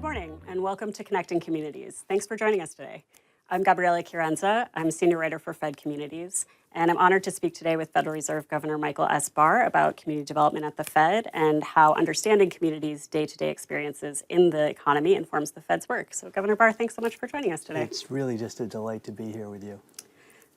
Good morning, and welcome to Connecting Communities. Thanks for joining us today. I'm Gabriela Chiarenza. I'm a senior writer for Fed Communities, and I'm honored to speak today with Federal Reserve Governor Michael S. Barr about community development at the Fed and how understanding communities' day-to-day experiences in the economy informs the Fed's work. So, Governor Barr, thanks so much for joining us today. It's really just a delight to be here with you.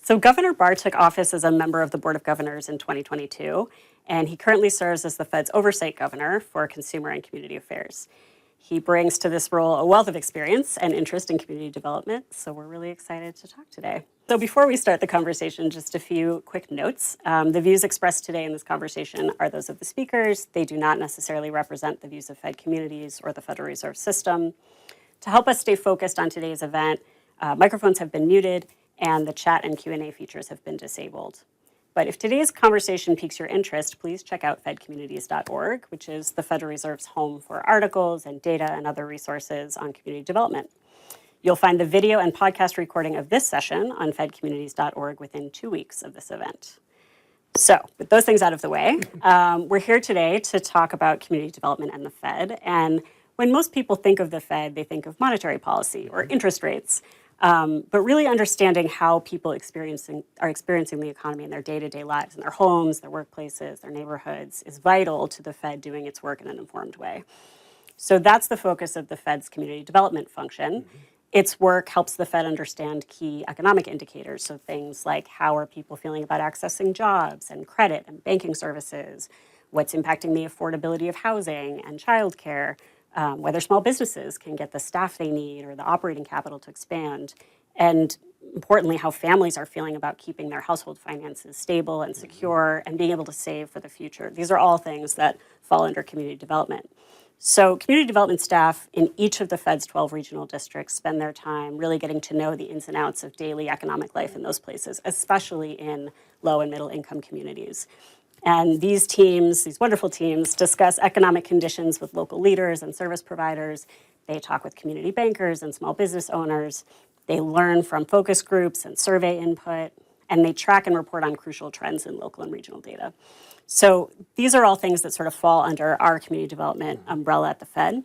So Governor Barr took office as a member of the Board of Governors in 2022, and he currently serves as the Fed's oversight governor for consumer and community affairs. He brings to this role a wealth of experience and interest in community development, so we're really excited to talk today. So before we start the conversation, just a few quick notes. The views expressed today in this conversation are those of the speakers. They do not necessarily represent the views of Fed Communities or the Federal Reserve System. To help us stay focused on today's event, microphones have been muted and the chat and Q&A features have been disabled. But if today's conversation piques your interest, please check out fedcommunities.org, which is the Federal Reserve's home for articles and data and other resources on community development. You'll find the video and podcast recording of this session on fedcommunities.org within 2 weeks of this event. So, with those things out of the way, we're here today to talk about community development and the Fed. And when most people think of the Fed, they think of monetary policy or interest rates. But really understanding how people are experiencing the economy in their day-to-day lives, in their homes, their workplaces, their neighborhoods, is vital to the Fed doing its work in an informed way. So that's the focus of the Fed's community development function. Its work helps the Fed understand key economic indicators, so things like how are people feeling about accessing jobs and credit and banking services, what's impacting the affordability of housing and childcare, whether small businesses can get the staff they need or the operating capital to expand, and importantly, how families are feeling about keeping their household finances stable and secure and being able to save for the future. These are all things that fall under community development. So community development staff in each of the Fed's 12 regional districts spend their time really getting to know the ins and outs of daily economic life in those places, especially in low and middle income communities. And these teams, these wonderful teams, discuss economic conditions with local leaders and service providers. They talk with community bankers and small business owners. They learn from focus groups and survey input, and they track and report on crucial trends in local and regional data. So these are all things that sort of fall under our community development umbrella at the Fed.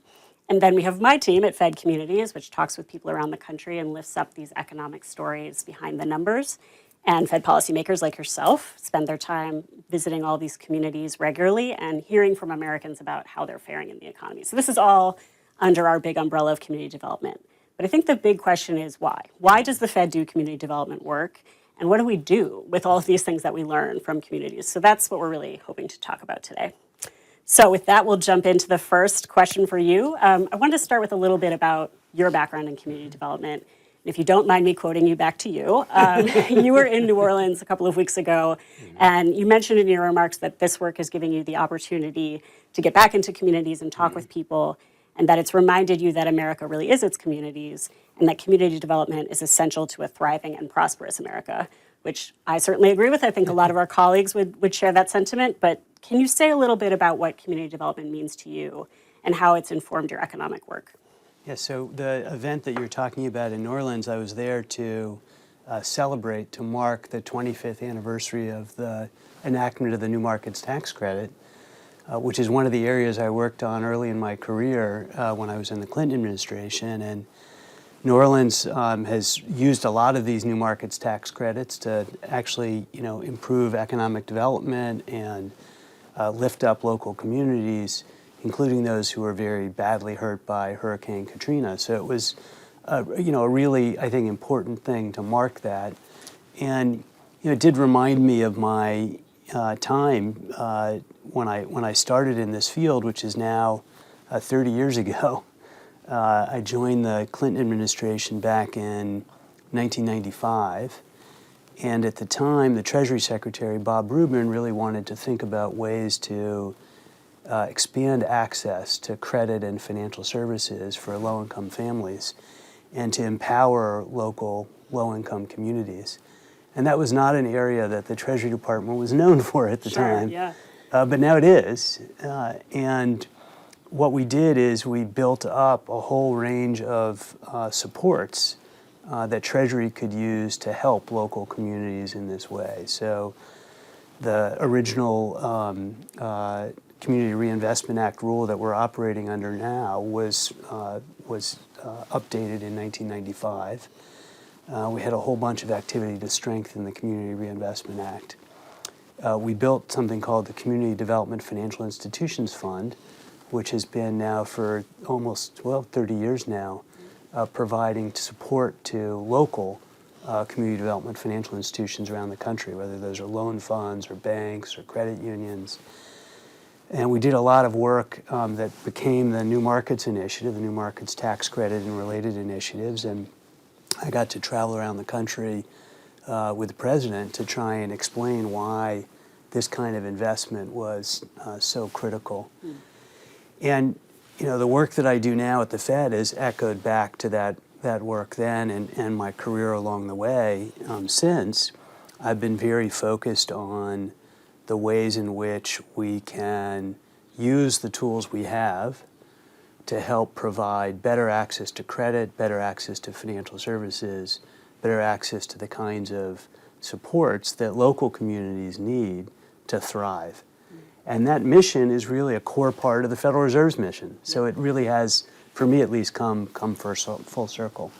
And then we have my team at Fed Communities, which talks with people around the country and lifts up these economic stories behind the numbers. And Fed policymakers like yourself spend their time visiting all these communities regularly and hearing from Americans about how they're faring in the economy. So this is all under our big umbrella of community development. But I think the big question is why? Why does the Fed do community development work? And what do we do with all of these things that we learn from communities? So that's what we're really hoping to talk about today. So with that, we'll jump into the first question for you. I wanted to start with a little bit about your background in community development. If you don't mind me quoting you back to you, you were in New Orleans a couple of weeks ago, and you mentioned in your remarks that this work is giving you the opportunity to get back into communities and talk with people, and that it's reminded you that America really is its communities, and that community development is essential to a thriving and prosperous America, which I certainly agree with. I think a lot of our colleagues would share that sentiment, but can you say a little bit about what community development means to you and how it's informed your economic work? Yeah, so the event that you're talking about in New Orleans, I was there to celebrate, to mark the 25th anniversary of the enactment of the New Markets Tax Credit, which is one of the areas I worked on early in my career when I was in the Clinton administration. And New Orleans has used a lot of these New Markets Tax Credits to actually, improve economic development and lift up local communities, including those who were very badly hurt by Hurricane Katrina. So it was, a really, I think, important thing to mark that. And it did remind me of my time when I started in this field, which is now 30 years ago. I joined the Clinton administration back in 1995. And at the time, the Treasury Secretary, Bob Rubin, really wanted to think about ways to expand access to credit and financial services for low-income families and to empower local low-income communities. And that was not an area that the Treasury Department was known for at the time. Yeah. But now it is. And what we did is we built up a whole range of supports that Treasury could use to help local communities in this way. So the original Community Reinvestment Act rule that we're operating under now was updated in 1995. We had a whole bunch of activity to strengthen the Community Reinvestment Act. We built something called the Community Development Financial Institutions Fund, which has been now for almost, 30 years now, providing support to local community development financial institutions around the country, whether those are loan funds or banks or credit unions. And we did a lot of work that became the New Markets Initiative, the New Markets Tax Credit and related initiatives. And I got to travel around the country with the president to try and explain why this kind of investment was so critical. And the work that I do now at the Fed is echoed back to that work then and my career along the way since. I've been very focused on the ways in which we can use the tools we have to help provide better access to credit, better access to financial services, better access to the kinds of supports that local communities need to thrive. And that mission is really a core part of the Federal Reserve's mission. So it really has, for me at least, come full circle.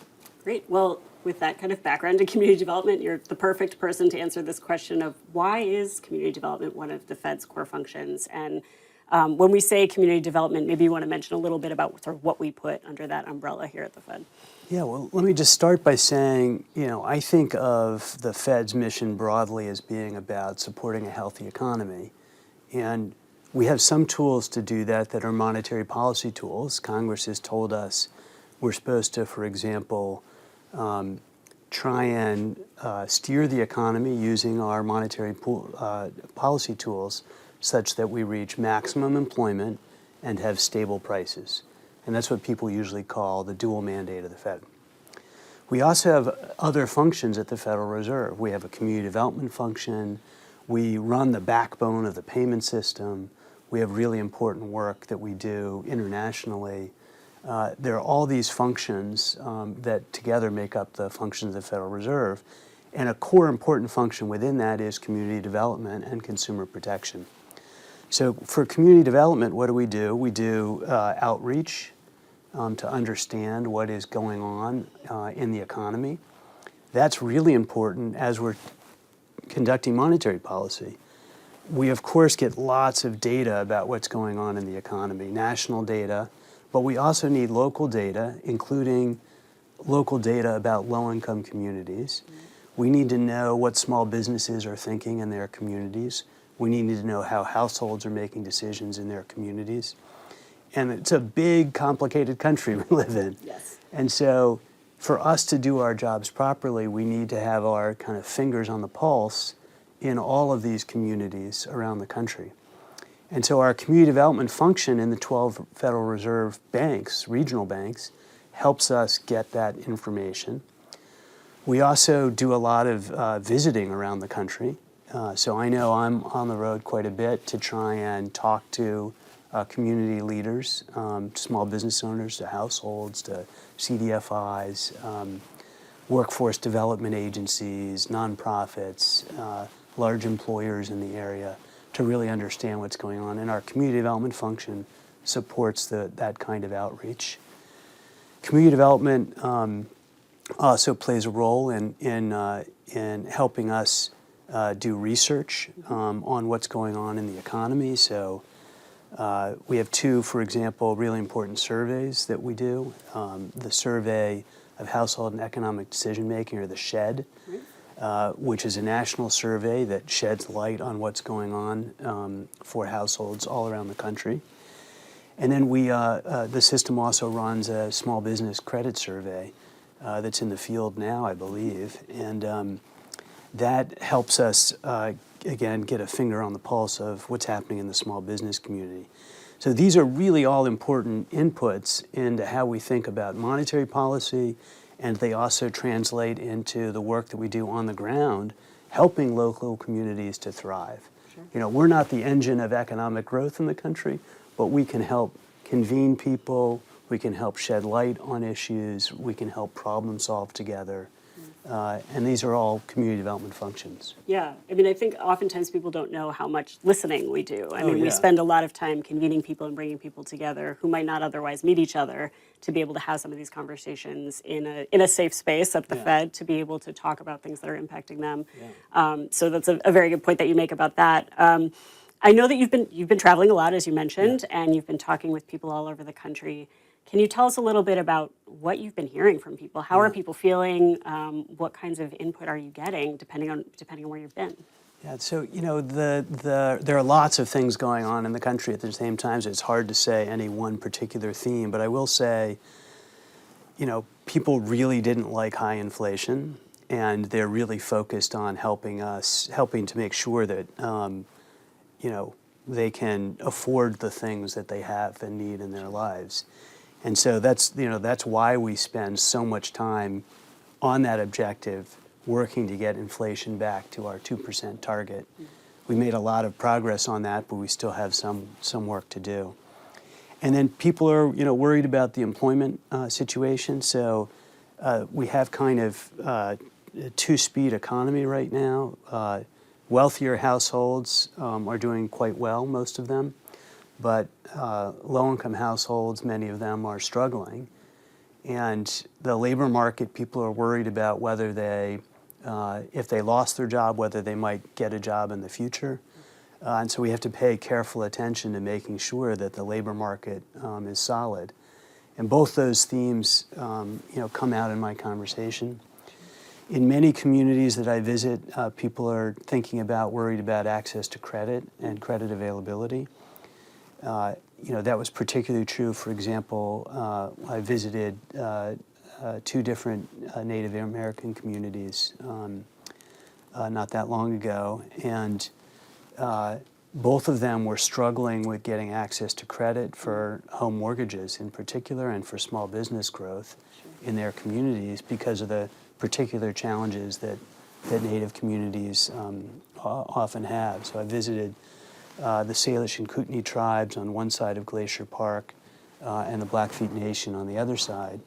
Great. Well, with that kind of background in community development, you're the perfect person to answer this question of why is community development one of the Fed's core functions? And when we say community development, maybe you want to mention a little bit about sort of what we put under that umbrella here at the Fed. Yeah, well, let me just start by saying, I think of the Fed's mission broadly as being about supporting a healthy economy. And we have some tools to do that are monetary policy tools. Congress has told us we're supposed to, for example, try and steer the economy using our monetary policy tools such that we reach maximum employment and have stable prices. And that's what people usually call the dual mandate of the Fed. We also have other functions at the Federal Reserve. We have a community development function. We run the backbone of the payment system. We have really important work that we do internationally. There are all these functions that together make up the functions of the Federal Reserve. And a core important function within that is community development and consumer protection. So for community development, what do? We do outreach to understand what is going on in the economy. That's really important as we're conducting monetary policy. We, of course, get lots of data about what's going on in the economy, national data, but we also need local data, including local data about low-income communities. We need to know what small businesses are thinking in their communities. We need to know how households are making decisions in their communities. And it's a big, complicated country we live in. Yes. And so for us to do our jobs properly, we need to have our kind of fingers on the pulse in all of these communities around the country. And so our community development function in the 12 Federal Reserve banks, regional banks, helps us get that information. We also do a lot of visiting around the country. So I know I'm on the road quite a bit to try and talk to community leaders, small business owners, to households, to CDFIs, workforce development agencies, nonprofits, large employers in the area to really understand what's going on. And our community development function supports that kind of outreach. Community development also plays a role in helping us do research on what's going on in the economy. So we have two, for example, really important surveys that we do. The Survey of Household and Economic Decision Making, or the SHED, which is a national survey that sheds light on what's going on for households all around the country. And then the system also runs a small business credit survey that's in the field now, I believe. And that helps us, again, get a finger on the pulse of what's happening in the small business community. So these are really all important inputs into how we think about monetary policy, and they also translate into the work that we do on the ground, helping local communities to thrive. Sure. We're not the engine of economic growth in the country, but we can help convene people, we can help shed light on issues, we can help problem solve together. And these are all community development functions. Yeah, I mean, I think oftentimes people don't know how much listening we do. I mean, we yeah. spend a lot of time convening people and bringing people together who might not otherwise meet each other to be able to have some of these conversations in a safe space at the Yeah. Fed to be able to talk about things that are impacting them. Yeah. So that's a very good point that you make about that. I know that you've been traveling a lot, as you mentioned, and you've been talking with people all over the country. Can you tell us a little bit about what you've been hearing from people? How are people feeling? What kinds of input are you getting, depending on where you've been? Yeah, so there are lots of things going on in the country at the same time, so it's hard to say any one particular theme. But I will say, people really didn't like high inflation, and they're really focused on helping to make sure that they can afford the things that they have and need in their lives. And so that's why we spend so much time on that objective, working to get inflation back to our 2% target. We made a lot of progress on that, but we still have some work to do. And then people are worried about the employment situation. So we have kind of a two-speed economy right now. Wealthier households are doing quite well, most of them. But low-income households, many of them are struggling. And the labor market, people are worried about whether if they lost their job, whether they might get a job in the future. And so we have to pay careful attention to making sure that the labor market is solid. And both those themes, come out in my conversation. In many communities that I visit, people are worried about access to credit and credit availability. That was particularly true. For example, I visited two different Native American communities not that long ago, and both of them were struggling with getting access to credit for home mortgages in particular, and for small business growth in their communities because of the particular challenges that Native communities often have. So I visited the Salish and Kootenai tribes on one side of Glacier Park and the Blackfeet Nation on the other side.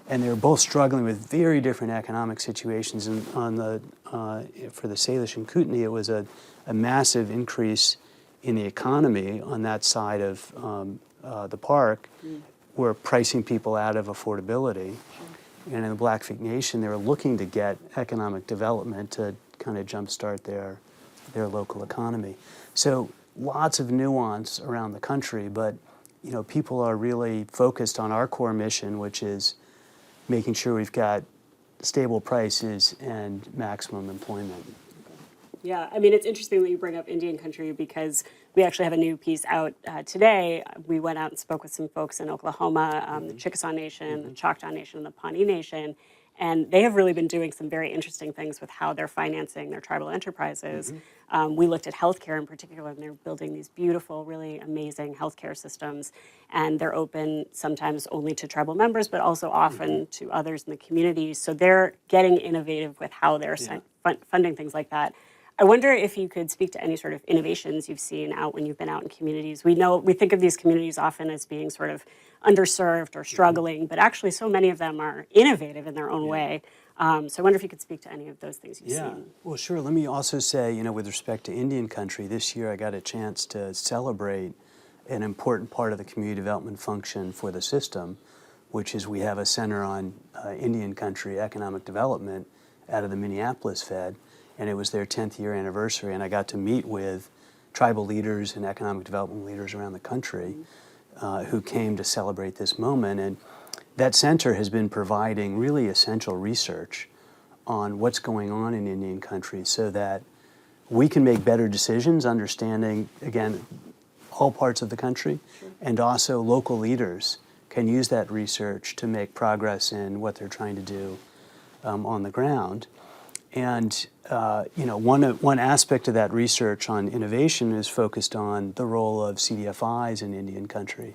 And they were both struggling with very different economic situations. And for the Salish and Kootenai, it was a massive increase in the economy on that side of the park, were pricing people out of affordability. And in the Blackfeet Nation, they were looking to get economic development to kind of jumpstart their local economy. So lots of nuance around the country, but people are really focused on our core mission, which is making sure we've got stable prices and maximum employment. Yeah, I mean, it's interesting that you bring up Indian country because we actually have a new piece out today. We went out and spoke with some folks in Oklahoma, the Chickasaw Nation, the Choctaw Nation, and the Pawnee Nation. And they have really been doing some very interesting things with how they're financing their tribal enterprises. We looked at healthcare in particular, and they're building these beautiful, really amazing healthcare systems. And they're open sometimes only to tribal members, but also often to others in the community. So they're getting innovative with how they're funding things like that. I wonder if you could speak to any sort of innovations you've seen out when you've been out in communities. We think of these communities often as being sort of underserved or struggling, but actually so many of them are innovative in their own way. So I wonder if you could speak to any of those things you've seen. Well, sure. Let me also say, with respect to Indian country, this year I got a chance to celebrate an important part of the community development function for the system, which is we have a center on Indian country economic development out of the Minneapolis Fed. And it was their 10th year anniversary, and I got to meet with tribal leaders and economic development leaders around the country who came to celebrate this moment. And that center has been providing really essential research on what's going on in Indian country so that we can make better decisions, understanding, again, all parts of the country, and also local leaders can use that research to make progress in what they're trying to do on the ground. And one aspect of that research on innovation is focused on the role of CDFIs in Indian country.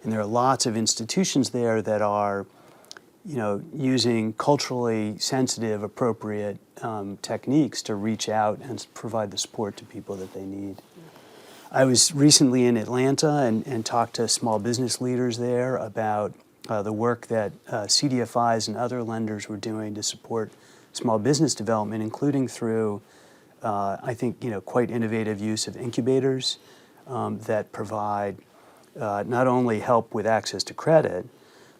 And there are lots of institutions there that are, using culturally sensitive, appropriate techniques to reach out and provide the support to people that they need. I was recently in Atlanta and talked to small business leaders there about the work that CDFIs and other lenders were doing to support small business development, including through, I think, quite innovative use of incubators that provide not only help with access to credit,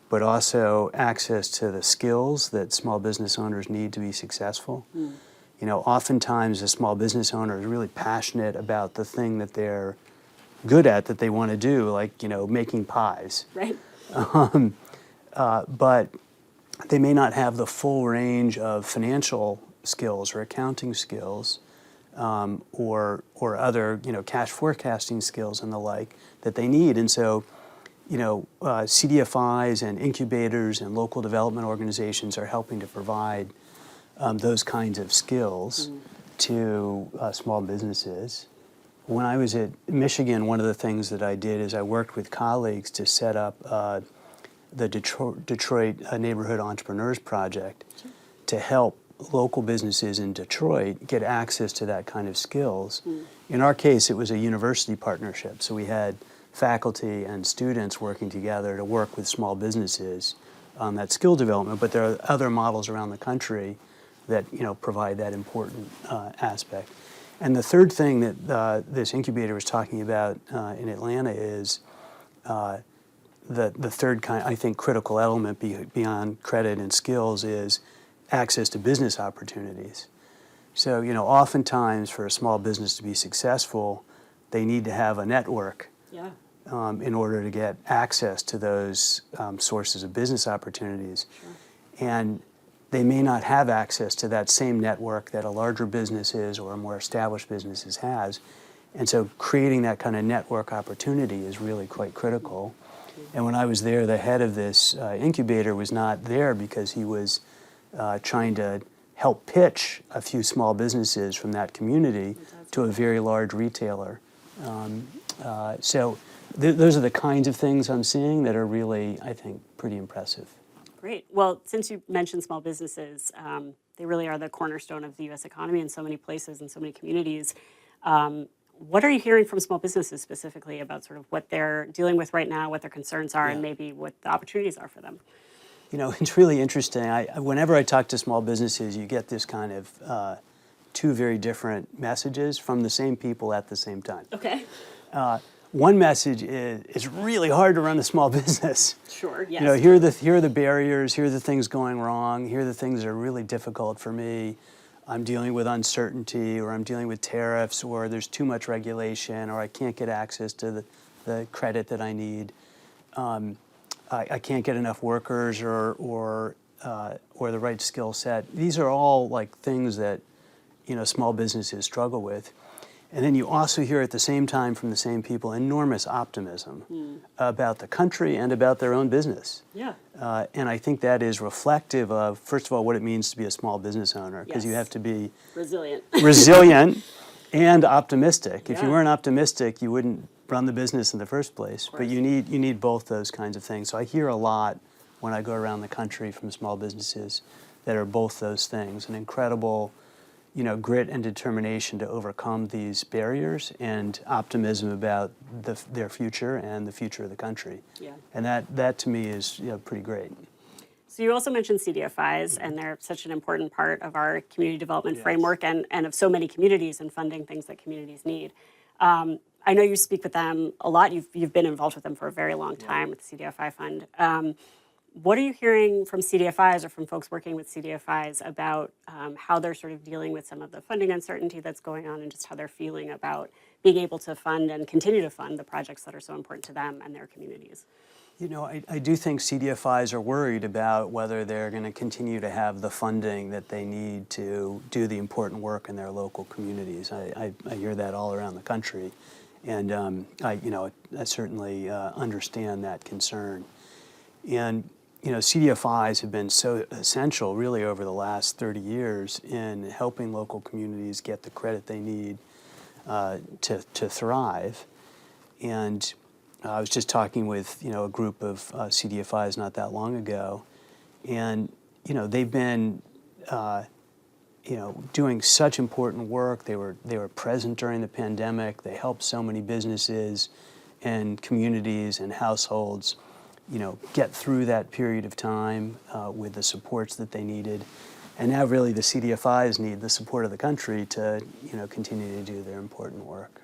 but also access to the skills that small business owners need to be successful. Oftentimes a small business owner is really passionate about the thing that they're good at, that they want to do, like, making pies. Right. But they may not have the full range of financial skills or accounting skills or other, cash forecasting skills and the like that they need. And so, CDFIs and incubators and local development organizations are helping to provide those kinds of skills to small businesses. When I was at Michigan, one of the things that I did is I worked with colleagues to set up the Detroit Neighborhood Entrepreneurs Project to help local businesses in Detroit get access to that kind of skills. In our case, it was a university partnership, so we had faculty and students working together to work with small businesses on that skill development, but there are other models around the country that provide that important aspect. And the third thing that this incubator was talking about in Atlanta is the third kind, I think, critical element beyond credit and skills is access to business opportunities. So, oftentimes for a small business to be successful, they need to have a network in order to get access to those sources of business opportunities. Sure. And they may not have access to that same network that a larger business or a more established business has. And so creating that kind of network opportunity is really quite critical. And when I was there, the head of this incubator was not there because he was trying to help pitch a few small businesses from that community to a very large retailer. So those are the kinds of things I'm seeing that are really, I think, pretty impressive. Great. Well, since you mentioned small businesses, they really are the cornerstone of the U.S. economy in so many places and so many communities. What are you hearing from small businesses specifically about sort of what they're dealing with right now, what their concerns are, and maybe what the opportunities are for them? It's really interesting. Whenever I talk to small businesses, you get this kind of two very different messages from the same people at the same time. Okay. One message is it's really hard to run a small business. Sure, yes. Here are the barriers, here are the things going wrong, here are the things that are really difficult for me. I'm dealing with uncertainty, or I'm dealing with tariffs, or there's too much regulation, or I can't get access to the credit that I need. I can't get enough workers or the right skill set. These are all like things that small businesses struggle with. And then you also hear at the same time from the same people enormous optimism about the country and about their own business. Yeah. And I think that is reflective of, first of all, what it means to be a small business owner, because you have to be resilient and optimistic. If you weren't optimistic, you wouldn't run the business in the first place. But you need both those kinds of things. So I hear a lot when I go around the country from small businesses that are both those things, an incredible grit and determination to overcome these barriers and optimism about their future and the future of the country. Yeah. And that to me is pretty great. So you also mentioned CDFIs, and they're such an important part of our community development framework and of so many communities and funding things that communities need. I know you speak with them a lot. You've been involved with them for a very long time with the CDFI fund. What are you hearing from CDFIs or from folks working with CDFIs about how they're sort of dealing with some of the funding uncertainty that's going on and just how they're feeling about being able to fund and continue to fund the projects that are so important to them and their communities? I do think CDFIs are worried about whether they're going to continue to have the funding that they need to do the important work in their local communities. I hear that all around the country, and I certainly understand that concern. And CDFIs have been so essential really over the last 30 years in helping local communities get the credit they need to thrive. And I was just talking with a group of CDFIs not that long ago, and they've been doing such important work. They were present during the pandemic. They helped so many businesses and communities and households get through that period of time with the supports that they needed. And now really the CDFIs need the support of the country to, continue to do their important work.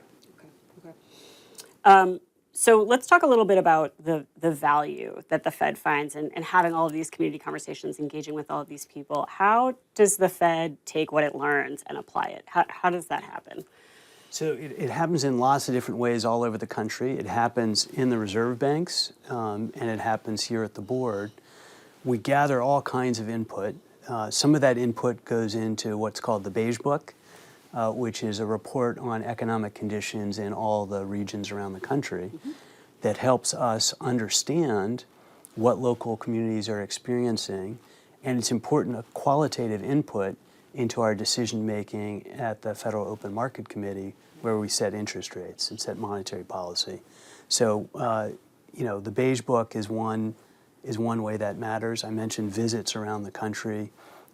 So let's talk a little bit about the value that the Fed finds in having all of these community conversations, engaging with all of these people. How does the Fed take what it learns and apply it? How does that happen? So it happens in lots of different ways all over the country. It happens in the reserve banks, and it happens here at the board. We gather all kinds of input. Some of that input goes into what's called the Beige Book, which is a report on economic conditions in all the regions around the country that helps us understand what local communities are experiencing. And it's important, a qualitative input into our decision making at the Federal Open Market Committee, where we set interest rates and set monetary policy. So, the Beige Book is one way that matters. I mentioned visits around the country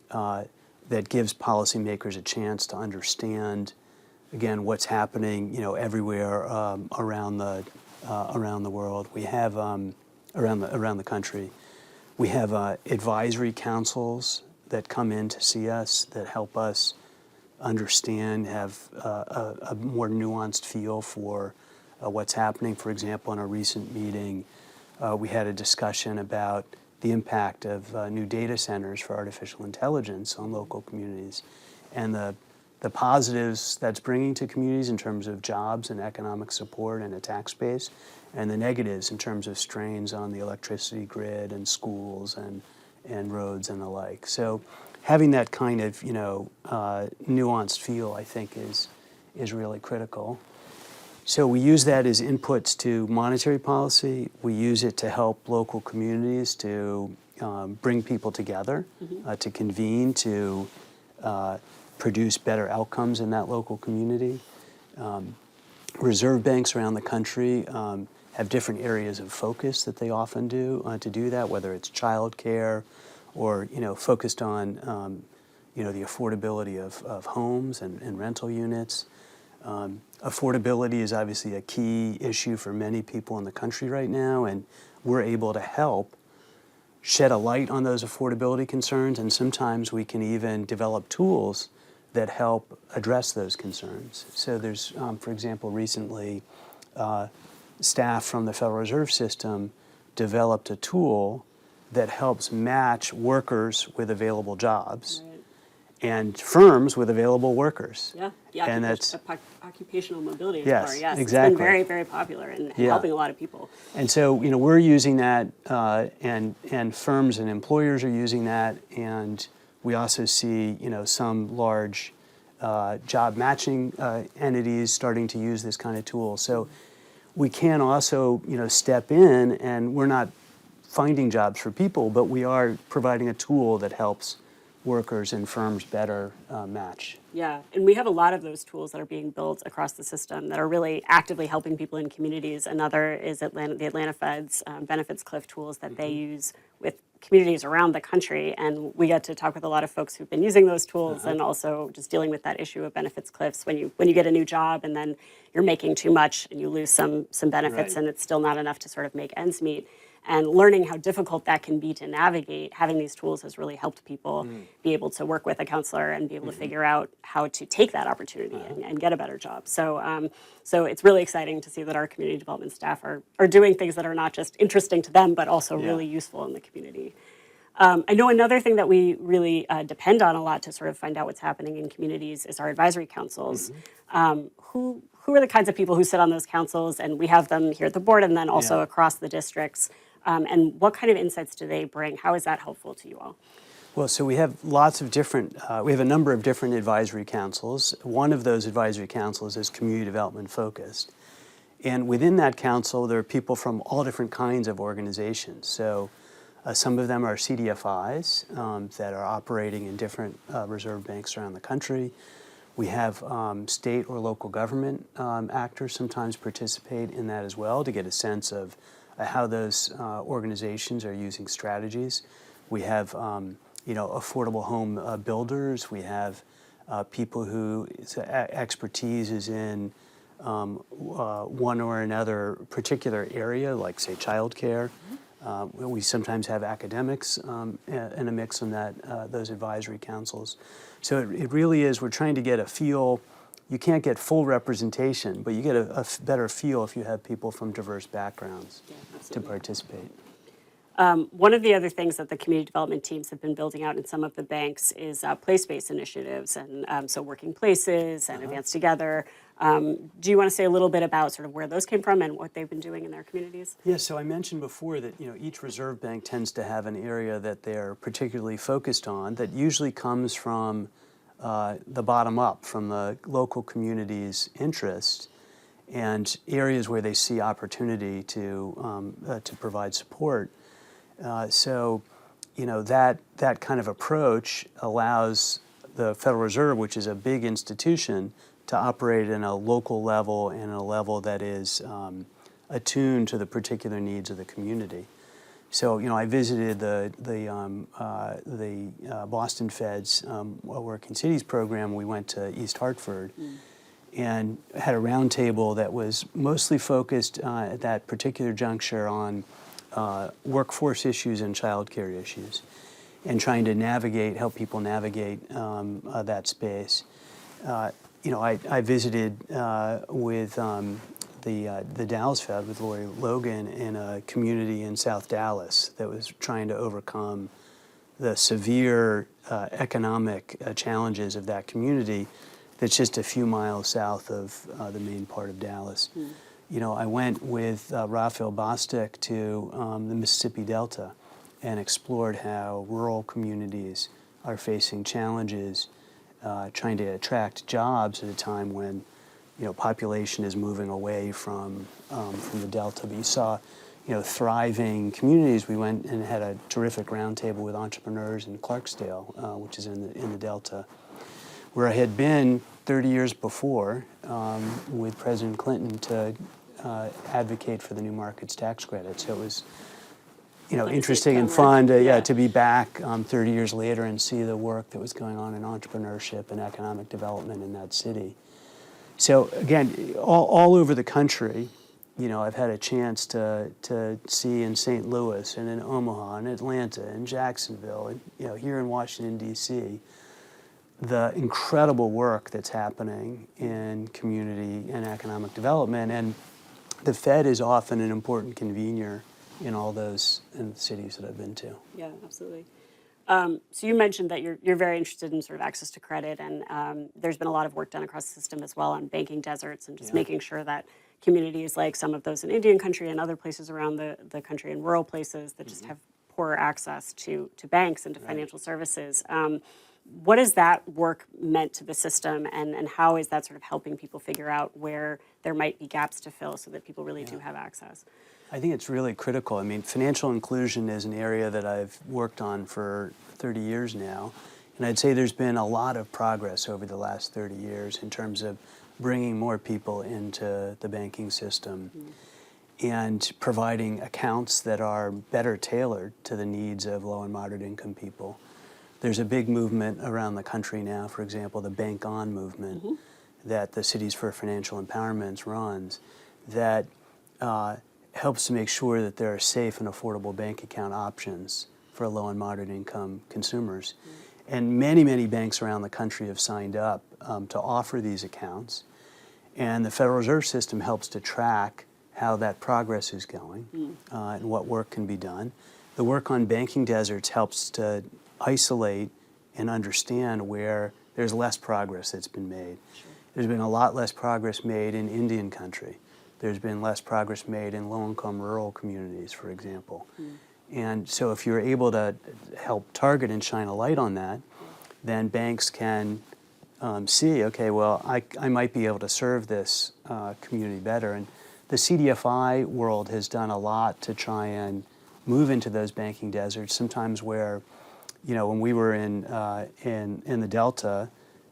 that gives policymakers a chance to understand, again, what's happening, everywhere around the world. We have around the country. We have advisory councils that come in to see us that help us understand, have a more nuanced feel for what's happening. For example, in a recent meeting, we had a discussion about the impact of new data centers for artificial intelligence on local communities and the positives that's bringing to communities in terms of jobs and economic support and a tax base, and the negatives in terms of strains on the electricity grid and schools and roads and the like. So having that kind of nuanced feel, I think, is really critical. So we use that as inputs to monetary policy. We use it to help local communities to bring people together, to convene, to produce better outcomes in that local community. Reserve banks around the country have different areas of focus that they often do to do that, whether it's childcare or focused on the affordability of homes and rental units. Affordability is obviously a key issue for many people in the country right now, and we're able to help shed a light on those affordability concerns, and sometimes we can even develop tools that help address those concerns. So there's, for example, recently, staff from the Federal Reserve System developed a tool that helps match workers with available jobs. Right. And firms with available workers. Yeah, and that's occupational mobility. Yes, yes, exactly. It's been very, very popular and helping a lot of people. And so, we're using that, and firms and employers are using that, and we also see, some large job matching entities starting to use this kind of tool. So we can also, step in, and we're not finding jobs for people, but we are providing a tool that helps workers and firms better match. Yeah, and we have a lot of those tools that are being built across the system that are really actively helping people in communities. Another is the Atlanta Fed's benefits cliff tools that they use with communities around the country, and we get to talk with a lot of folks who've been using those tools and also just dealing with that issue of benefits cliffs when you get a new job and then you're making too much and you lose some benefits. Right. And it's still not enough to sort of make ends meet. And learning how difficult that can be to navigate, having these tools has really helped people be able to work with a counselor and be able to figure out how to take that opportunity and get a better job. So so it's really exciting to see that our community development staff are doing things that are not just interesting to them, but also really useful in the community. I know another thing that we really depend on a lot to sort of find out what's happening in communities is our advisory councils. Who are the kinds of people who sit on those councils? And we have them here at the board and then also across the districts. And what kind of insights do they bring? How is that helpful to you all? Well, so we have lots of different, we have a number of different advisory councils. One of those advisory councils is community development focused. And within that council, there are people from all different kinds of organizations. So some of them are CDFIs that are operating in different reserve banks around the country. We have state or local government actors sometimes participate in that as well to get a sense of how those organizations are using strategies. We have, affordable home builders. We have people whose expertise is in one or another particular area, like say childcare. We sometimes have academics in a mix on those advisory councils. So it really is, we're trying to get a feel. You can't get full representation, but you get a better feel if you have people from diverse backgrounds to participate. One of the other things that the community development teams have been building out in some of the banks is place-based initiatives, and so working places and Advance Together. Do you want to say a little bit about sort of where those came from and what they've been doing in their communities? Yeah, so I mentioned before that each reserve bank tends to have an area that they're particularly focused on that usually comes from the bottom up, from the local community's interest and areas where they see opportunity to provide support. So that kind of approach allows the Federal Reserve, which is a big institution, to operate in a local level and a level that is attuned to the particular needs of the community. So I visited the Boston Fed's Working Cities program. We went to East Hartford and had a roundtable that was mostly focused at that particular juncture on workforce issues and childcare issues, and trying to help people navigate that space. I visited with the Dallas Fed with Lori Logan in a community in South Dallas that was trying to overcome the severe economic challenges of that community that's just a few miles south of the main part of Dallas. I went with Raphael Bostic to the Mississippi Delta and explored how rural communities are facing challenges trying to attract jobs at a time when population is moving away from the Delta. But you saw thriving communities. We went and had a terrific roundtable with entrepreneurs in Clarksdale, which is in the Delta, where I had been 30 years before with President Clinton to advocate for the new markets tax credit. So it was interesting and fun to be back 30 years later and see the work that was going on in entrepreneurship and economic development in that city. So again, all over the country, I've had a chance to see in St. Louis and in Omaha and Atlanta and Jacksonville and here in Washington, D.C., the incredible work that's happening in community and economic development. And the Fed is often an important convener in all those cities that I've been to. Yeah, absolutely. So you mentioned that you're very interested in sort of access to credit, and there's been a lot of work done across the system as well on banking deserts and just making sure that communities like some of those in Indian country and other places around the country and rural places that just have poorer access to banks and to financial services. What has that work meant to the system, and how is that sort of helping people figure out where there might be gaps to fill so that people really do have access? I think it's really critical. I mean, financial inclusion is an area that I've worked on for 30 years now, and I'd say there's been a lot of progress over the last 30 years in terms of bringing more people into the banking system and providing accounts that are better tailored to the needs of low and moderate income people. There's a big movement around the country now, for example, the Bank On movement that the Cities for Financial Empowerment runs, that helps to make sure that there are safe and affordable bank account options for low and moderate income consumers. And many, many banks around the country have signed up to offer these accounts. And the Federal Reserve System helps to track how that progress is going and what work can be done. The work on banking deserts helps to isolate and understand where there's less progress that's been made. There's been a lot less progress made in Indian country. There's been less progress made in low-income rural communities, for example. And so if you're able to help target and shine a light on that, then banks can see, okay, well, I might be able to serve this community better. And the CDFI world has done a lot to try and move into those banking deserts, sometimes where, when we were in the Delta,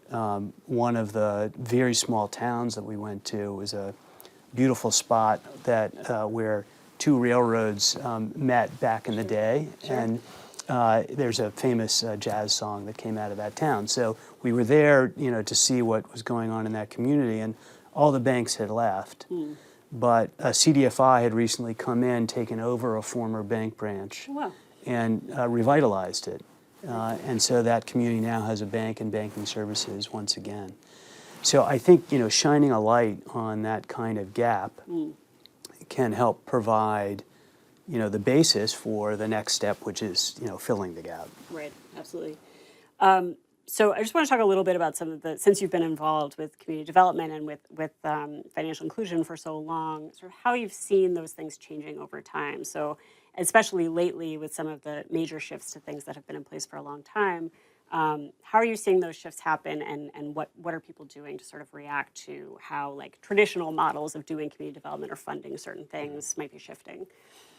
one of the very small towns that we went to was a beautiful spot that where two railroads met back in the day, and there's a famous jazz song that came out of that town. So we were there, to see what was going on in that community, and all the banks had left, but a CDFI had recently come in, taken over a former bank branch, Wow. and revitalized it. And so that community now has a bank and banking services once again. So I think, shining a light on that kind of gap can help provide, the basis for the next step, which is, filling the gap. Right, absolutely. So I just want to talk a little bit about some of since you've been involved with community development and with financial inclusion for so long, sort of how you've seen those things changing over time. So especially lately with some of the major shifts to things that have been in place for a long time, how are you seeing those shifts happen, and what are people doing to sort of react to how like traditional models of doing community development or funding certain things might be shifting?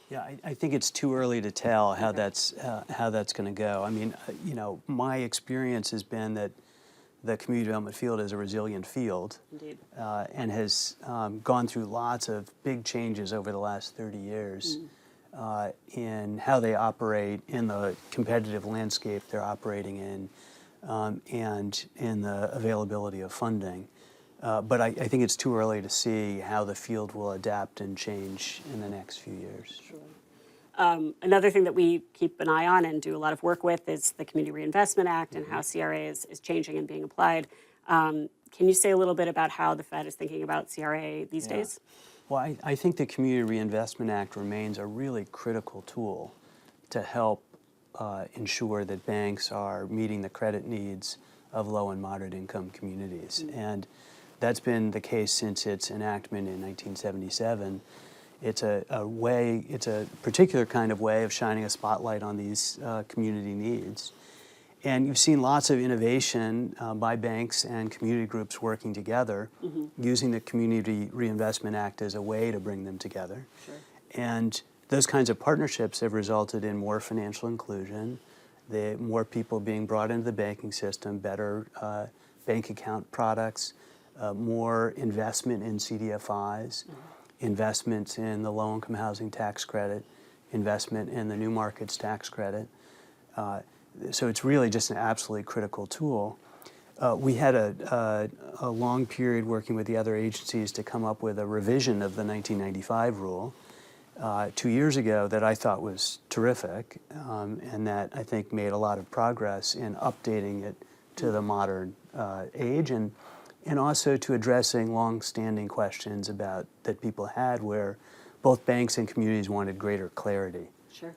Yeah, I think it's too early to tell how that's going to go. I mean, my experience has been that the community development field is a resilient field. Indeed. And has gone through lots of big changes over the last 30 years in how they operate in the competitive landscape they're operating in, and in the availability of funding. But I think it's too early to see how the field will adapt and change in the next few years. Sure. Another thing that we keep an eye on and do a lot of work with is the Community Reinvestment Act and how CRA is changing and being applied. Can you say a little bit about how the Fed is thinking about CRA these days? Well, I think the Community Reinvestment Act remains a really critical tool to help ensure that banks are meeting the credit needs of low and moderate income communities. And that's been the case since its enactment in 1977. It's a particular kind of way of shining a spotlight on these community needs. And you've seen lots of innovation by banks and community groups working together, using the Community Reinvestment Act as a way to bring them together. Sure. And those kinds of partnerships have resulted in more financial inclusion, more people being brought into the banking system, better bank account products, more investment in CDFIs, investments in the low-income housing tax credit, investment in the new markets tax credit. So it's really just an absolutely critical tool. We had a long period working with the other agencies to come up with a revision of the 1995 rule 2 years ago that I thought was terrific, and that I think made a lot of progress in updating it to the modern age, and also to addressing long-standing questions that people had where both banks and communities wanted greater clarity. Sure.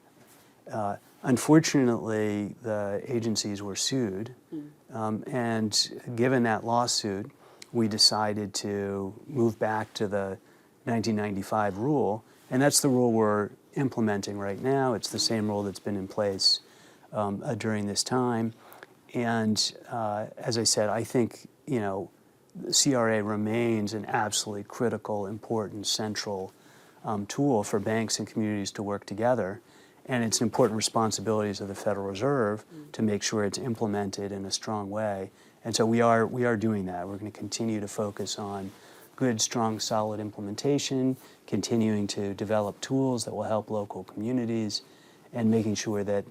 Unfortunately, the agencies were sued, and given that lawsuit, we decided to move back to the 1995 rule, and that's the rule we're implementing right now. It's the same rule that's been in place during this time, and as I said, I think CRA remains an absolutely critical, important, central tool for banks and communities to work together. And it's important responsibilities of the Federal Reserve to make sure it's implemented in a strong way. And so we are doing that. We're going to continue to focus on good, strong, solid implementation, continuing to develop tools that will help local communities, and making sure that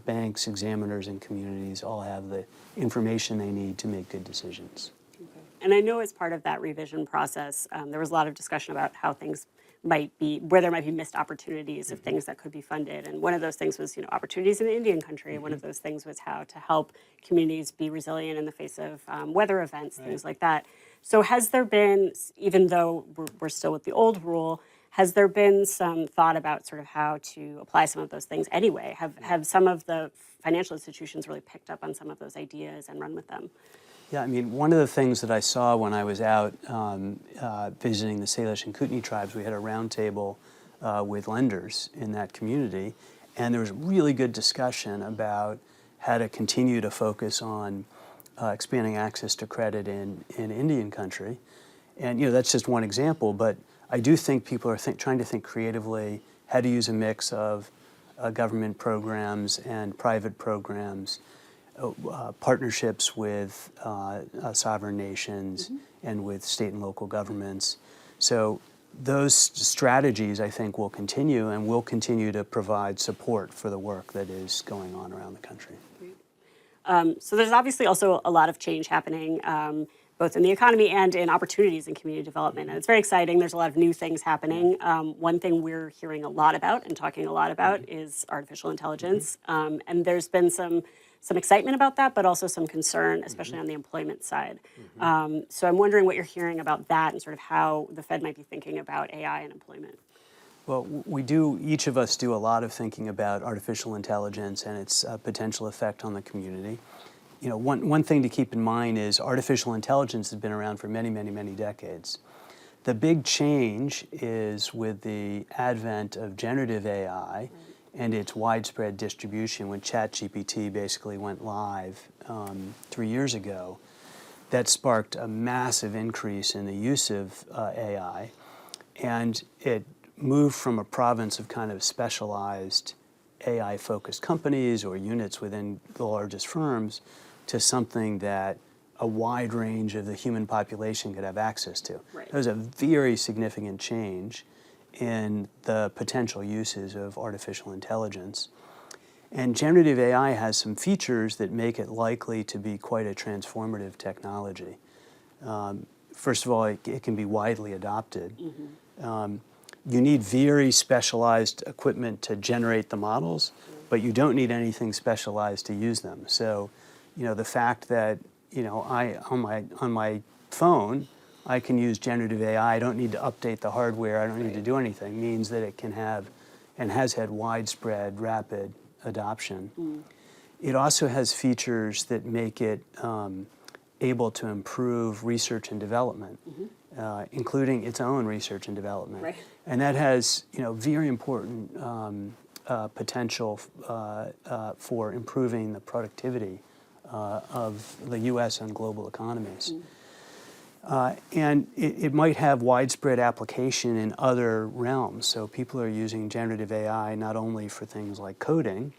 banks, examiners, and communities all have the information they need to make good decisions. And I know as part of that revision process, there was a lot of discussion about how things might be, where there might be missed opportunities of things that could be funded. And one of those things was, opportunities in the Indian country. One of those things was how to help communities be resilient in the face of weather events, things like that. So has there been, even though we're still with the old rule, has there been some thought about sort of how to apply some of those things anyway? Have some of the financial institutions really picked up on some of those ideas and run with them? Yeah, I mean, one of the things that I saw when I was out visiting the Salish and Kootenai tribes, we had a roundtable with lenders in that community, and there was really good discussion about how to continue to focus on expanding access to credit in Indian country. And that's just one example, but I do think people are trying to think creatively how to use a mix of government programs and private programs, partnerships with sovereign nations and with state and local governments. So those strategies, I think, will continue, and will continue to provide support for the work that is going on around the country. So there's obviously also a lot of change happening. both in the economy and in opportunities in community development. And it's very exciting. There's a lot of new things happening. One thing we're hearing a lot about and talking a lot about is artificial intelligence. And there's been some excitement about that, but also some concern, especially on the employment side. So I'm wondering what you're hearing about that and sort of how the Fed might be thinking about AI and employment. Well, each of us do a lot of thinking about artificial intelligence and its potential effect on the community. You know, one thing to keep in mind is artificial intelligence has been around for many, many, many decades. The big change is with the advent of generative AI and its widespread distribution when ChatGPT basically went live 3 years ago. That sparked a massive increase in the use of AI, and it moved from a province of kind of specialized AI-focused companies or units within the largest firms to something that a wide range of the human population could have access to. Right. That was a very significant change in the potential uses of artificial intelligence. And generative AI has some features that make it likely to be quite a transformative technology. First of all, it can be widely adopted. You need very specialized equipment to generate the models, but you don't need anything specialized to use them. So, you know, the fact that, you know, on my phone, I can use generative AI. I don't need to update the hardware. I don't need to do anything. Means that it can have and has had widespread, rapid adoption. It also has features that make it able to improve research and development, including its own research and development. Right. And that has, you know, very important potential for improving the productivity of the U.S. and global economies. And it might have widespread application in other realms. So people are using generative AI not only for things like coding,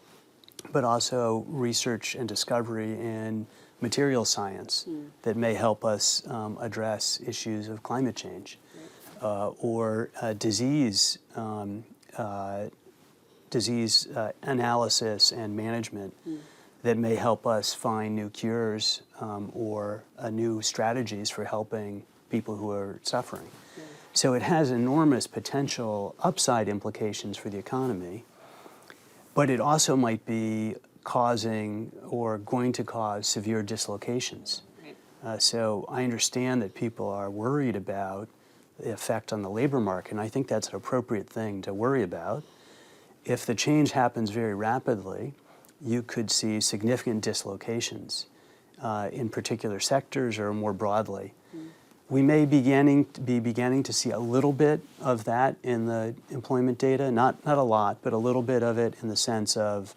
but also research and discovery in material science that may help us address issues of climate change or disease analysis and management that may help us find new cures or new strategies for helping people who are suffering. So it has enormous potential upside implications for the economy, but it also might be causing or going to cause severe dislocations. So I understand that people are worried about the effect on the labor market, and I think that's an appropriate thing to worry about. If the change happens very rapidly, you could see significant dislocations in particular sectors or more broadly. We may be beginning to see a little bit of that in the employment data, not a lot, but a little bit of it in the sense of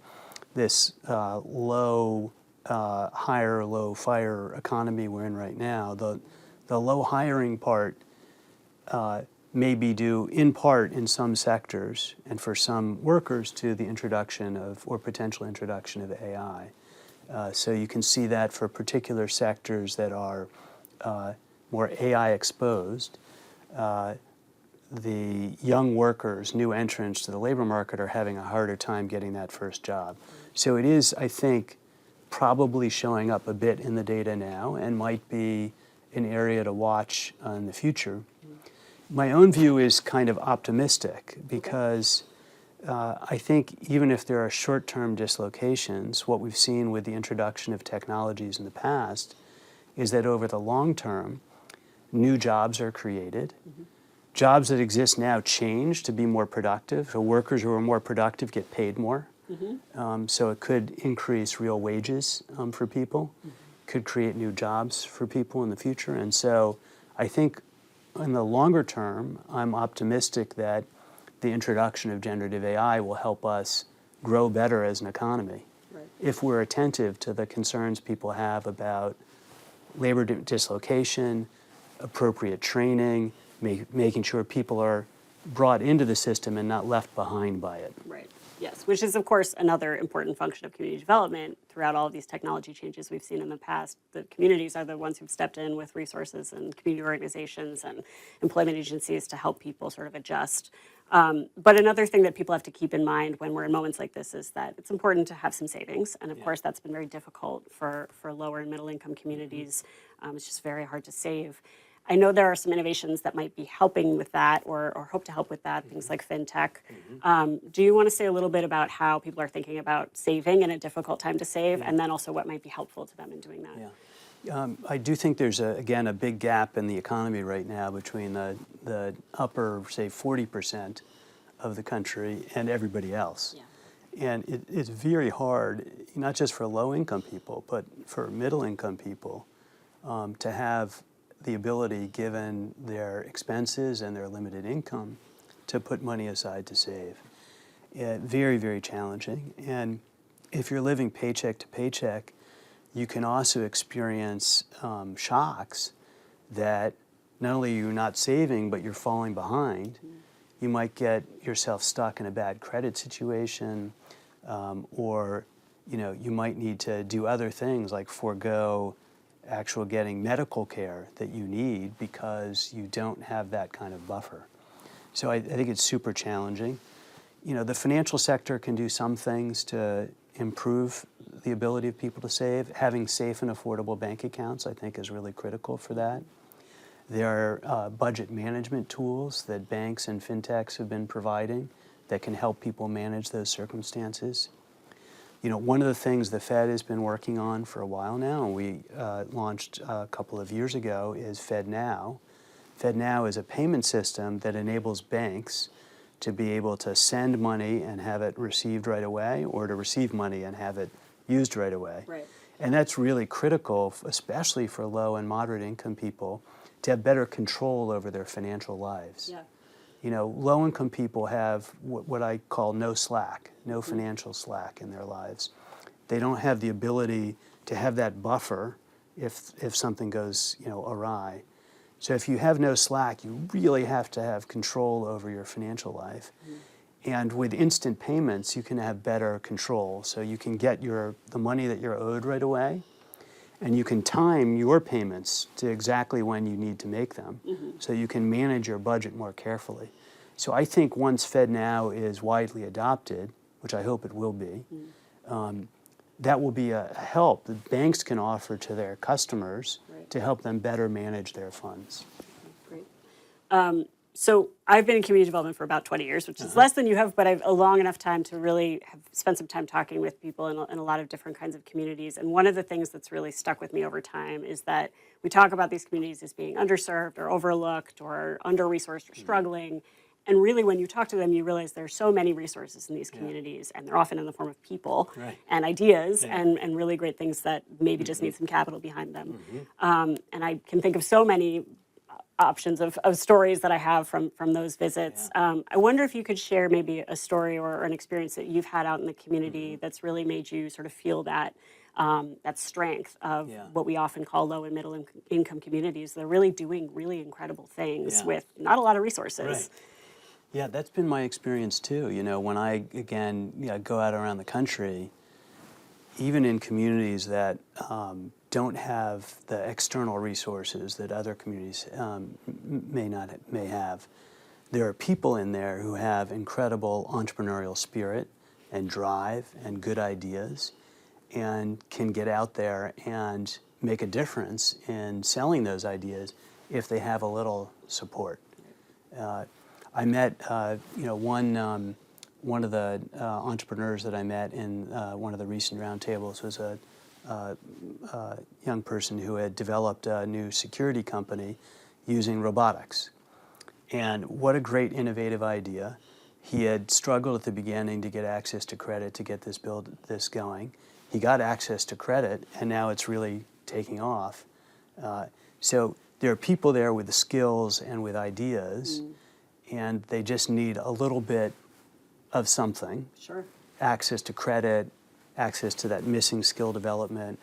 this low hire, low fire economy we're in right now. The low hiring part may be due in part in some sectors and for some workers to the introduction of or potential introduction of AI. So you can see that for particular sectors that are more AI exposed. The young workers, new entrants to the labor market, are having a harder time getting that first job. So it is, I think, probably showing up a bit in the data now and might be an area to watch in the future. My own view is kind of optimistic because I think even if there are short-term dislocations, what we've seen with the introduction of technologies in the past is that over the long term, new jobs are created. Jobs that exist now change to be more productive. So workers who are more productive get paid more. So it could increase real wages for people, could create new jobs for people in the future. And so I think in the longer term, I'm optimistic that the introduction of generative AI will help us grow better as an economy if we're attentive to the concerns people have about labor dislocation, appropriate training, making sure people are brought into the system and not left behind by it. Right. Yes, which is, of course, another important function of community development. Throughout all of these technology changes we've seen in the past, the communities are the ones who've stepped in with resources and community organizations and employment agencies to help people sort of adjust. But another thing that people have to keep in mind when we're in moments like this is that it's important to have some savings. And of course, that's been very difficult for lower and middle income communities. It's just very hard to save. I know there are some innovations that might be helping with that or hope to help with that, things like fintech. Do you want to say a little bit about how people are thinking about saving in a difficult time to save, and then also what might be helpful to them in doing that? I do think there's, again, a big gap in the economy right now between the upper, say, 40% of the country and everybody else. And it's very hard, not just for low-income people, but for middle-income people to have the ability, given their expenses and their limited income, to put money aside to save. Very, very challenging. And if you're living paycheck to paycheck, you can also experience shocks that not only you're not saving, but you're falling behind. You might get yourself stuck in a bad credit situation, or you might need to do other things like forego actual getting medical care that you need because you don't have that kind of buffer. So I think it's super challenging. The financial sector can do some things to improve the ability of people to save. Having safe and affordable bank accounts, I think, is really critical for that. There are budget management tools that banks and fintechs have been providing that can help people manage those circumstances. One of the things the Fed has been working on for a while now, and we launched a couple of years ago, is FedNow. FedNow is a payment system that enables banks to be able to send money and have it received right away, or to receive money and have it used right away. Right. And that's really critical, especially for low and moderate income people, to have better control over their financial lives. Low-income people have what I call no slack, no financial slack in their lives. They don't have the ability to have that buffer if something goes awry. So if you have no slack, you really have to have control over your financial life. And with instant payments, you can have better control. So you can get the money that you're owed right away, and you can time your payments to exactly when you need to make them, so you can manage your budget more carefully. So I think once FedNow is widely adopted, which I hope it will be, that will be a help that banks can offer to their customers to help them better manage their funds. Great. So I've been in community development for about 20 years, which is less than you have, but I've a long enough time to really have spent some time talking with people in a lot of different kinds of communities. And one of the things that's really stuck with me over time is that we talk about these communities as being underserved or overlooked or under-resourced or struggling. And really, when you talk to them, you realize there are so many resources in these communities, and they're often in the form of people and ideas and really great things that maybe just need some capital behind them. And I can think of so many options of stories that I have from those visits. I wonder if you could share maybe a story or an experience that you've had out in the community that's really made you sort of feel that strength of what we often call low and middle income communities. They're really doing really incredible things with not a lot of resources. Yeah, that's been my experience too. When I, again, go out around the country, even in communities that don't have the external resources that other communities may have, there are people in there who have incredible entrepreneurial spirit and drive and good ideas and can get out there and make a difference in selling those ideas if they have a little support. I met one of the entrepreneurs that I met in one of the recent roundtables was a young person who had developed a new security company using robotics. And what a great innovative idea. He had struggled at the beginning to get access to credit to get this going. He got access to credit, and now it's really taking off. So there are people there with the skills and with ideas, and they just need a little bit of something. Sure. Access to credit, access to that missing skill development,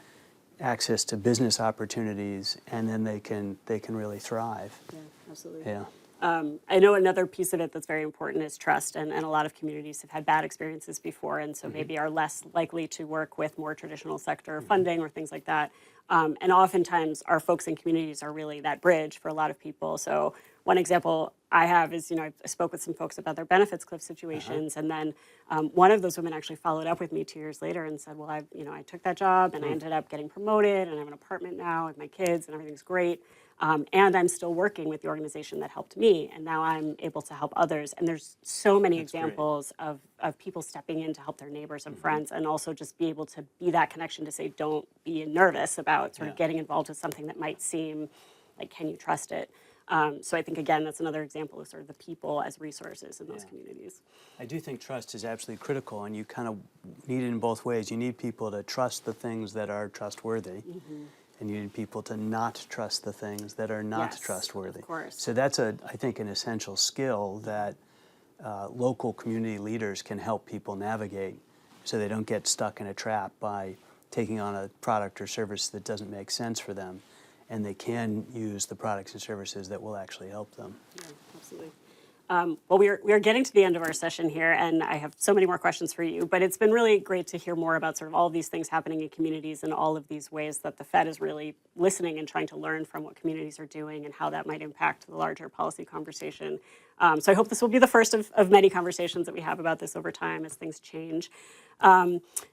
access to business opportunities, and then they can really thrive. Yeah, absolutely. Yeah. I know another piece of it that's very important is trust, and a lot of communities have had bad experiences before, and so maybe are less likely to work with more traditional sector funding or things like that. And oftentimes, our folks in communities are really that bridge for a lot of people. So one example I have is, I spoke with some folks about their benefits cliff situations, and then one of those women actually followed up with me 2 years later and said, well, I took that job and I ended up getting promoted, and I have an apartment now with my kids, and everything's great. And I'm still working with the organization that helped me, and now I'm able to help others. And there's so many examples of people stepping in to help their neighbors and friends, and also just be able to be that connection to say, don't be nervous about sort of getting involved with something that might seem like, can you trust it? So I think, again, that's another example of sort of the people as resources in those communities. I do think trust is absolutely critical, and you kind of need it in both ways. You need people to trust the things that are trustworthy, and you need people to not trust the things that are not trustworthy. Of course. So that's, I think, an essential skill that local community leaders can help people navigate so they don't get stuck in a trap by taking on a product or service that doesn't make sense for them, and they can use the products and services that will actually help them. Yeah, absolutely. Well, we are getting to the end of our session here, and I have so many more questions for you, but it's been really great to hear more about sort of all of these things happening in communities and all of these ways that the Fed is really listening and trying to learn from what communities are doing and how that might impact the larger policy conversation. So I hope this will be the first of many conversations that we have about this over time as things change.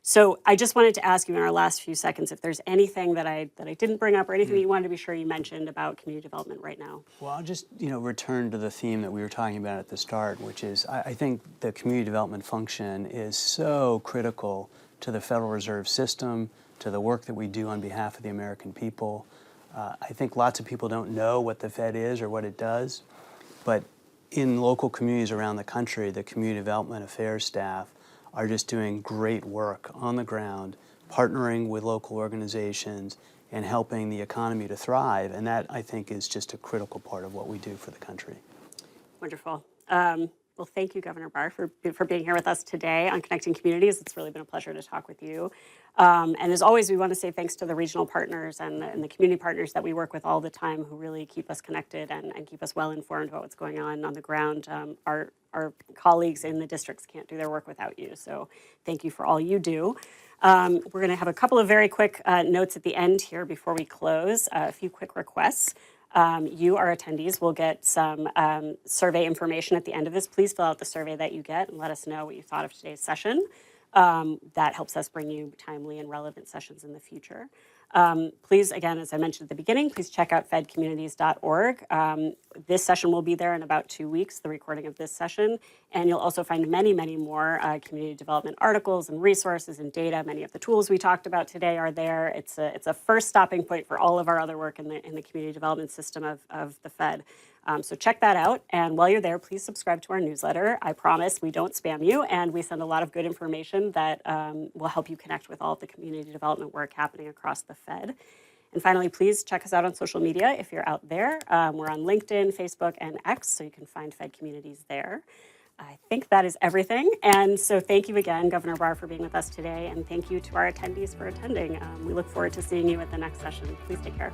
So I just wanted to ask you in our last few seconds if there's anything that I didn't bring up or anything that you wanted to be sure you mentioned about community development right now. Well, I'll just return to the theme that we were talking about at the start, which is I think the community development function is so critical to the Federal Reserve System, to the work that we do on behalf of the American people. I think lots of people don't know what the Fed is or what it does, but in local communities around the country, the community development affairs staff are just doing great work on the ground, partnering with local organizations and helping the economy to thrive. And that, I think, is just a critical part of what we do for the country. Wonderful. Well, thank you, Governor Barr, for being here with us today on Connecting Communities. It's really been a pleasure to talk with you. And as always, we want to say thanks to the regional partners and the community partners that we work with all the time who really keep us connected and keep us well informed about what's going on the ground. Our colleagues in the districts can't do their work without you, so thank you for all you do. We're going to have a couple of very quick notes at the end here before we close, a few quick requests. You, our attendees, will get some survey information at the end of this. Please fill out the survey that you get and let us know what you thought of today's session. That helps us bring you timely and relevant sessions in the future. Please, again, as I mentioned at the beginning, please check out fedcommunities.org. This session will be there in about 2 weeks, the recording of this session. And you'll also find many, many more community development articles and resources and data. Many of the tools we talked about today are there. It's a first stopping point for all of our other work in the community development system of the Fed. So check that out. And while you're there, please subscribe to our newsletter. I promise we don't spam you, and we send a lot of good information that will help you connect with all of the community development work happening across the Fed. And finally, please check us out on social media if you're out there. We're on LinkedIn, Facebook, and X, so you can find Fed Communities there. I think that is everything. And so thank you again, Governor Barr, for being with us today, and thank you to our attendees for attending. We look forward to seeing you at the next session. Please take care.